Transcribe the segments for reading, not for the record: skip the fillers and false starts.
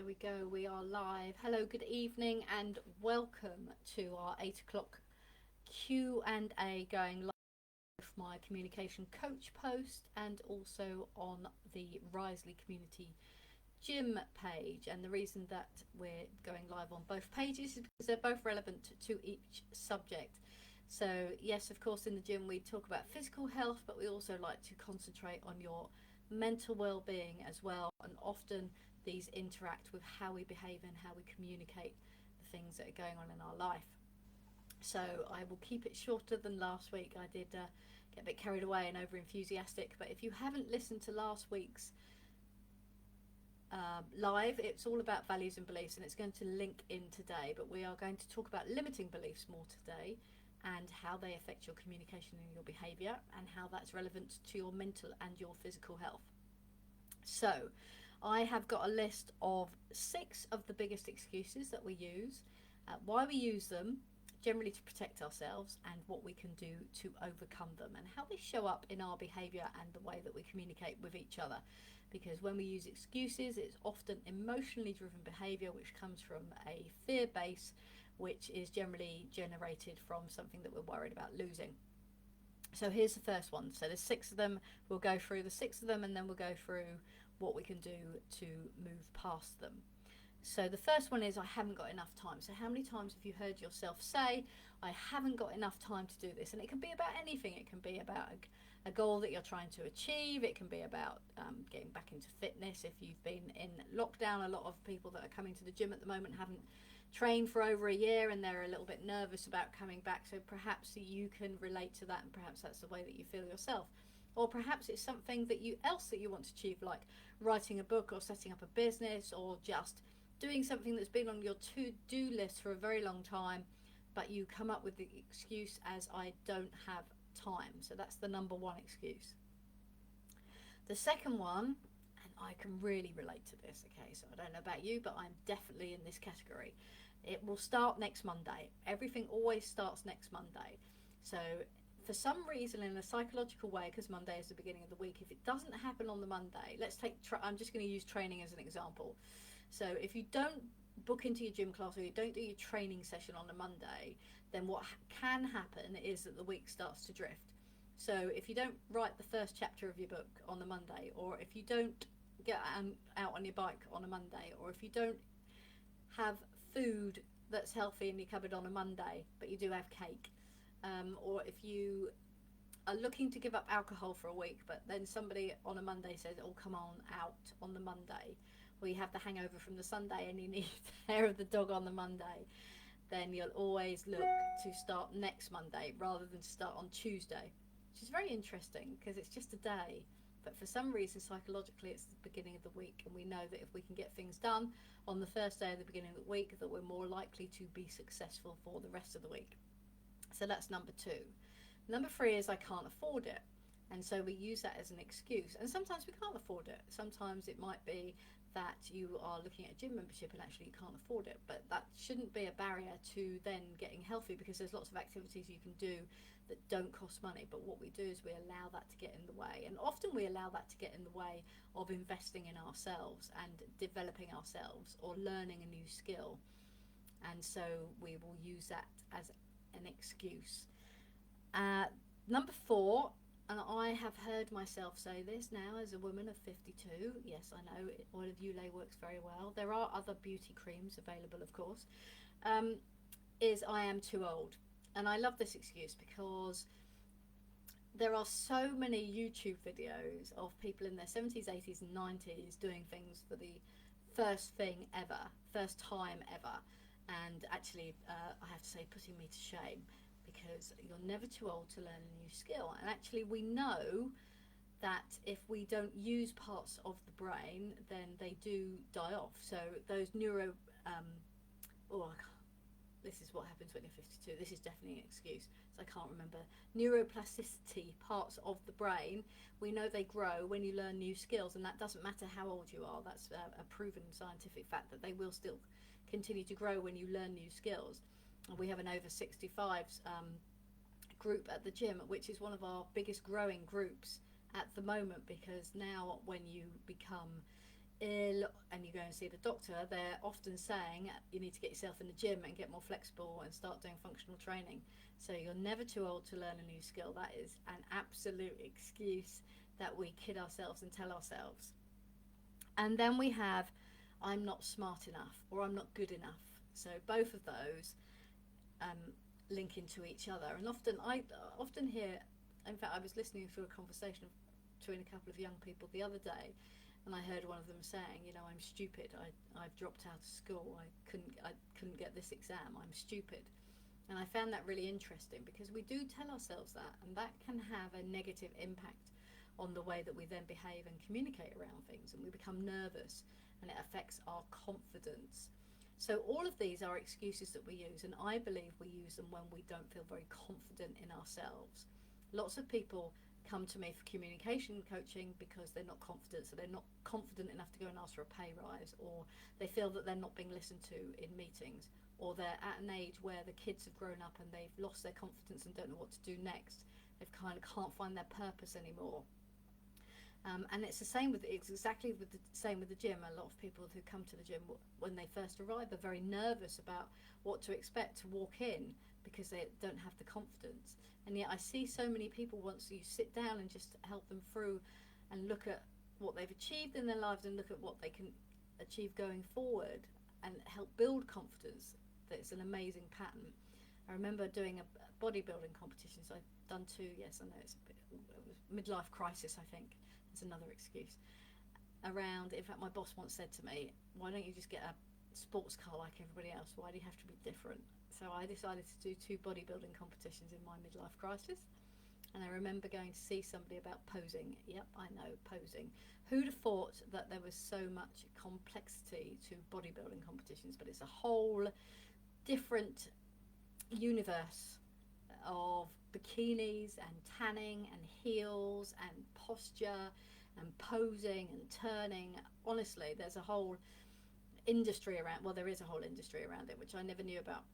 There we go, we are live. Hello, good evening, and welcome to our 8 o'clock Q&A going live with my communication coach post and also on the Risley Community Gym page. And the reason that we're going live on both pages is because they're both relevant to each subject. So yes, of course, in the gym we talk about physical health, but we also like to concentrate on your mental well-being as well, and often these interact with how we behave and how we communicate the things that are going on in our life. So I will keep it shorter than last week. I did get a bit carried away and over enthusiastic, but if you haven't listened to last week's live, it's all about values and beliefs, and it's going to link in today, but we are going to talk about limiting beliefs more today and how they affect your communication and your behavior, and how that's relevant to your mental and your physical health. So I have got a list of 6 of the biggest excuses that we use, why we use them, generally to protect ourselves, and what we can do to overcome them, and how they show up in our behavior and the way that we communicate with each other. Because when we use excuses, it's often emotionally driven behavior, which comes from a fear base, which is generally generated from something that we're worried about losing. So here's the first one. So there's 6 of them. We'll go through the 6 of them, and then we'll go through what we can do to move past them. So the first one is, I haven't got enough time. So how many times have you heard yourself say, I haven't got enough time to do this? And it can be about anything. It can be about a goal that you're trying to achieve. It can be about getting back into fitness. If you've been in lockdown, a lot of people that are coming to the gym at the moment haven't trained for over a year, and they're a little bit nervous about coming back. So perhaps you can relate to that, and perhaps that's the way that you feel yourself. Or perhaps it's something that you want to achieve, like writing a book or setting up a business, or just doing something that's been on your to-do list for a very long time, but you come up with the excuse as, I don't have time. So that's the number one excuse. The second one, and I can really relate to this, okay, so I don't know about you, but I'm definitely in this category. It will start next Monday. Everything always starts next Monday. So for some reason, in a psychological way, because Monday is the beginning of the week, if it doesn't happen on the Monday, let's take, I'm just going to use training as an example. So if you don't book into your gym class, or you don't do your training session on a Monday, then what can happen is that the week starts to drift. So if you don't write the first chapter of your book on the Monday, or if you don't get out on your bike on a Monday, or if you don't have food that's healthy in your cupboard on a Monday, but you do have cake, or if you are looking to give up alcohol for a week, but then somebody on a Monday says, oh, come on out on the Monday, or you have the hangover from the Sunday and you need the hair of the dog on the Monday, then you'll always look to start next Monday rather than start on Tuesday, which is very interesting because it's just a day. But for some reason, psychologically, it's the beginning of the week, and we know that if we can get things done on the first day of the beginning of the week, that we're more likely to be successful for the rest of the week. So that's number 2. Number 3 is, I can't afford it. And so we use that as an excuse. And sometimes we can't afford it. Sometimes it might be that you are looking at a gym membership and actually you can't afford it. But that shouldn't be a barrier to then getting healthy, because there's lots of activities you can do that don't cost money. But what we do is we allow that to get in the way. And often we allow that to get in the way of investing in ourselves and developing ourselves or learning a new skill. And so we will use that as an excuse. Number 4, and I have heard myself say this now as a woman of 52. Yes, I know, oil of Olay works very well. There are other beauty creams available, of course. Is, I am too old. And I love this excuse because there are so many YouTube videos of people in their 70s, 80s and 90s doing things for the first time ever. And actually, I have to say, putting me to shame, because you're never too old to learn a new skill. And actually, we know that if we don't use parts of the brain, then they do die off. So those this is what happens when you're 52. This is definitely an excuse, so I can't remember. Neuroplasticity parts of the brain, we know they grow when you learn new skills, and that doesn't matter how old you are. That's a proven scientific fact, that they will still continue to grow when you learn new skills. We have an over 65s group at the gym, which is one of our biggest growing groups at the moment, because now when you become ill and you go and see the doctor, they're often saying you need to get yourself in the gym and get more flexible and start doing functional training. So you're never too old to learn a new skill. That is an absolute excuse that we kid ourselves and tell ourselves. And then we have, I'm not smart enough, or I'm not good enough. So both of those link into each other. And I often hear, in fact, I was listening through a conversation between a couple of young people the other day, and I heard one of them saying, I'm stupid. I've dropped out of school. I couldn't get this exam. I'm stupid. And I found that really interesting, because we do tell ourselves that, and that can have a negative impact on the way that we then behave and communicate around things, and we become nervous, and it affects our confidence. So all of these are excuses that we use, and I believe we use them when we don't feel very confident in ourselves. Lots of people come to me for communication coaching because they're not confident, so they're not confident enough to go and ask for a pay rise, or they feel that they're not being listened to in meetings, or they're at an age where the kids have grown up and they've lost their confidence and don't know what to do next. They kind of can't find their purpose anymore. And it's exactly the same with the gym. A lot of people who come to the gym, when they first arrive, are very nervous about what to expect to walk in, because they don't have the confidence. And yet I see so many people, once you sit down and just help them through and look at what they've achieved in their lives and look at what they can achieve going forward and help build confidence, that it's an amazing pattern. I remember doing a bodybuilding competitions. I've done two, yes, I know it was midlife crisis, I think. It's another excuse. In fact, my boss once said to me, why don't you just get a sports car like everybody else? Why do you have to be different? So I decided to do two bodybuilding competitions in my midlife crisis. And I remember going to see somebody about posing. Yep, I know, posing. Who'd have thought that there was so much complexity to bodybuilding competitions? But it's a whole different universe of bikinis and tanning and heels and posture and posing and turning. Honestly, there's a whole industry around, there is a whole industry around it, which I never knew about.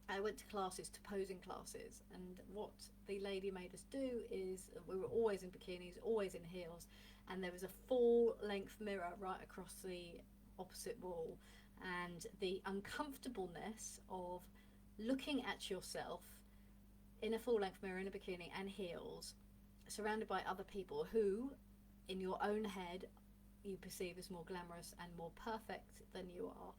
I went to posing classes, and what the lady made us do is, we were always in bikinis, always in heels, and there was a full-length mirror right across the opposite wall, and the uncomfortableness of looking at yourself in a full-length mirror in a bikini and heels, surrounded by other people who, in your own head, you perceive as more glamorous and more perfect than you are,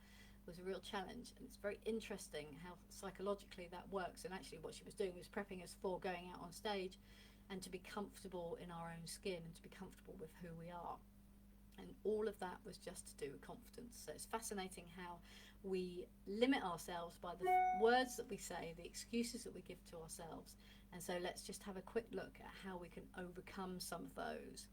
was a real challenge. And it's very interesting how psychologically that works. And actually what she was doing was prepping us for going out on stage and to be comfortable in our own skin and to be comfortable with who we are. And all of that was just to do with confidence. So it's fascinating how we limit ourselves by the words that we say, the excuses that we give to ourselves. And so let's just have a quick look at how we can overcome some of those.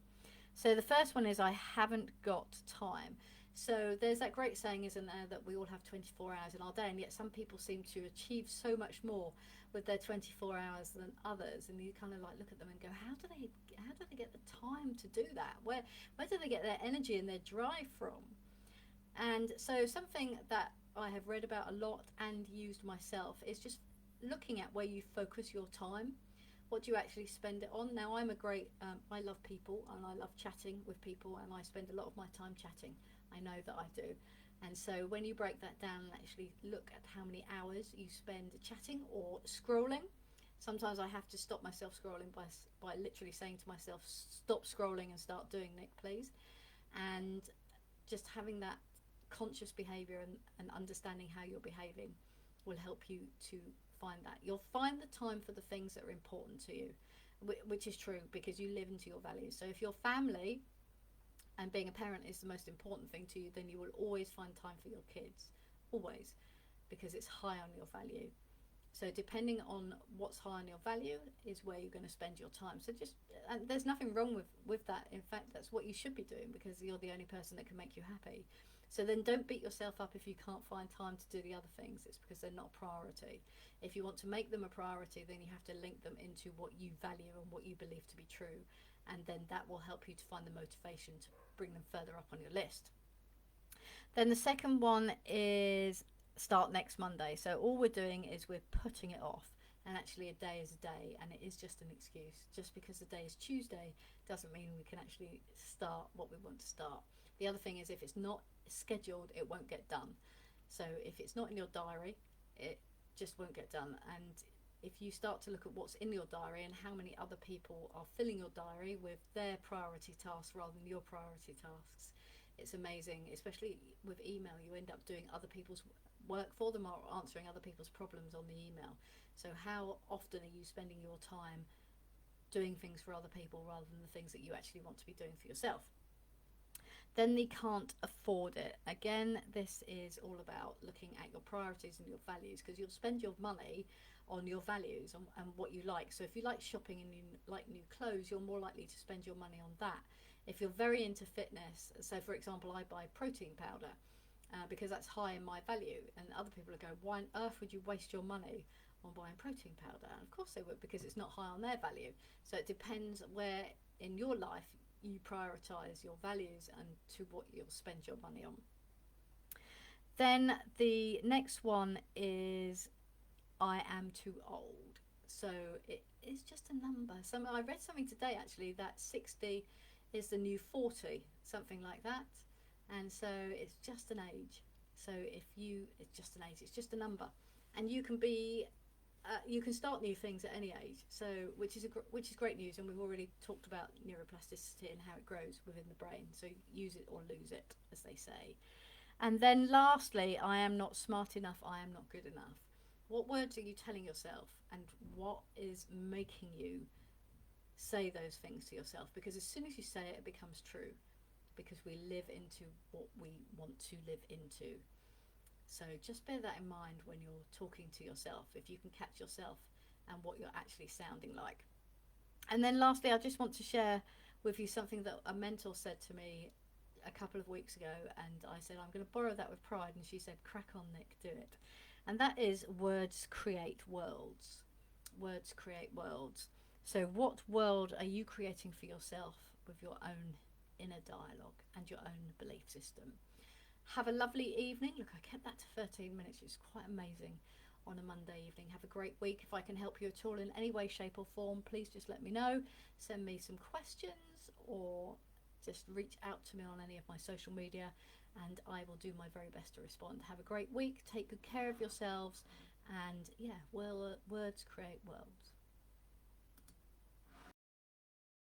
So the first one is, I haven't got time. So there's that great saying, isn't there, that we all have 24 hours in our day, and yet some people seem to achieve so much more with their 24 hours than others. And you kind of like look at them and go, how do they get the time to do that? Where do they get their energy and their drive from? And so something that I have read about a lot and used myself is just looking at where you focus your time. What do you actually spend it on? Now, I love people, and I love chatting with people, and I spend a lot of my time chatting. I know that I do. And so when you break that down and actually look at how many hours you spend chatting or scrolling, sometimes I have to stop myself scrolling by literally saying to myself, stop scrolling and start doing it, please. And just having that conscious behavior and understanding how you're behaving will help you to find that. You'll find the time for the things that are important to you, which is true, because you live into your values. So if your family and being a parent is the most important thing to you, then you will always find time for your kids, always, because it's high on your value. So depending on what's high on your value is where you're going to spend your time. So and there's nothing wrong with that. In fact, that's what you should be doing, because you're the only person that can make you happy. So then don't beat yourself up if you can't find time to do the other things. It's because they're not a priority. If you want to make them a priority, then you have to link them into what you value and what you believe to be true. And then that will help you to find the motivation to bring them further up on your list. Then the second one is start next Monday. So all we're doing is we're putting it off. And actually a day is a day, and it is just an excuse. Just because the day is Tuesday doesn't mean we can actually start what we want to start. The other thing is, if it's not scheduled, it won't get done. So if it's not in your diary, it just won't get done. And if you start to look at what's in your diary and how many other people are filling your diary with their priority tasks rather than your priority tasks, it's amazing. Especially with email, you end up doing other people's work for them or answering other people's problems on the email. So how often are you spending your time doing things for other people rather than the things that you actually want to be doing for yourself? Then the can't afford it. Again, this is all about looking at your priorities and your values, because you'll spend your money on your values and what you like. So if you like shopping and you like new clothes, you're more likely to spend your money on that. If you're very into fitness, so for example, I buy protein powder because that's high in my value, and other people will go, why on earth would you waste your money on buying protein powder? And of course they would, because it's not high on their value. So it depends where in your life you prioritize your values and to what you'll spend your money on. Then the next one is I am too old. So it is just a number. I read something today actually that 60 is the new 40, something like that. And so it's just an age. So it's just an age, it's just a number. And you can start new things at any age, so which is great news. And we've already talked about neuroplasticity and how it grows within the brain. So use it or lose it, as they say. And then lastly, I am not smart enough, I am not good enough. What words are you telling yourself, and what is making you say those things to yourself? Because as soon as you say it, it becomes true, because we live into what we want to live into. So just bear that in mind when you're talking to yourself, if you can catch yourself and what you're actually sounding like. And then lastly, I just want to share with you something that a mentor said to me a couple of weeks ago, and I said, I'm going to borrow that with pride, and she said, crack on, Nick, do it. And that is, words create worlds. Words create worlds. So what world are you creating for yourself with your own inner dialogue and your own belief system? Have a lovely evening. Look, I kept that to 13 minutes, which is quite amazing on a Monday evening. Have a great week. If I can help you at all in any way, shape or form, please just let me know. Send me some questions or just reach out to me on any of my social media, and I will do my very best to respond. Have a great week. Take good care of yourselves, and yeah, well, words create worlds.